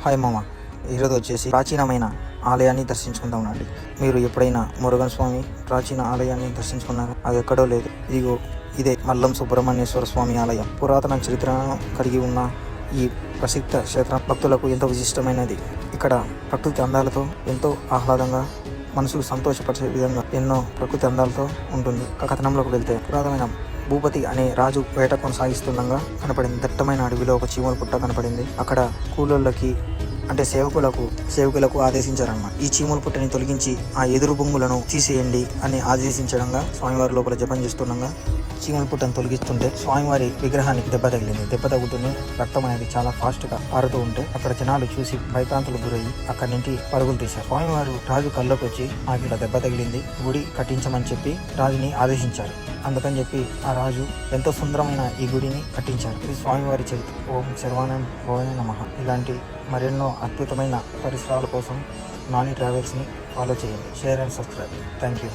Hi మామ, ఈరోజు వచ్చేసి ప్రాచీనమైన ఆలయాన్ని దర్శించుకుందామండి. మీరు ఎప్పుడైనా మురుగన్ స్వామి ప్రాచీన ఆలయాన్ని దర్శించుకున్నారా? అది ఎక్కడో లేదు, ఇదే మల్లం సుబ్రహ్మణ్యేశ్వర స్వామి ఆలయం. పురాతన చరిత్రను కలిగి ఉన్న ఈ ప్రసిద్ధ క్షేత్రం భక్తులకు ఎంతో విశిష్టమైనది. ఇక్కడ ప్రకృతి అందాలతో ఎంతో ఆహ్లాదంగా మనసుకు సంతోషపరిచే విధంగా ఎన్నో ప్రకృతి అందాలతో ఉంటుంది. కథనంలోకి వెళ్తే, పురాతనమైన భూపతి అనే రాజు వేట కొనసాగిస్తుండగా కనపడింది. దట్టమైన అడవిలో ఒక చీమల పుట్ట కనపడింది. అక్కడ కూలోళ్ళకి అంటే సేవకులకు ఆదేశించారన్నమాట. ఈ చీమల పుట్టని తొలగించి ఆ ఎదురు బొంగులను తీసేయండి అని ఆదేశించడంగా స్వామివారి లోపల జపం చేస్తుండగా చీమల పుట్టను తొలగిస్తుంటే స్వామివారి విగ్రహానికి దెబ్బ తగిలింది. దెబ్బ తగ్గుతూనే రక్తం అనేది చాలా ఫాస్ట్ గా పారుతూ ఉంటే అక్కడ జనాలు చూసి భయభ్రాంతులకు గురయ్యి అక్కడి నుంచి పరుగులు తీశారు. స్వామివారు రాజు కళ్ళకు వచ్చి నాకు ఇలా దెబ్బ తగిలింది, గుడి కట్టించమని చెప్పి రాజుని ఆదేశించారు. అందుకని చెప్పి ఆ రాజు ఎంతో సుందరమైన ఈ గుడిని కట్టించారు. ఇది స్వామివారి చరిత్ర. ఓం శర్వాణం భవాయ నమః. ఇలాంటి మరెన్నో అద్భుతమైన పరిసరాల కోసం నాని ట్రావెల్స్ని ఫాలో చేయండి. Share and subscribe. Thank you.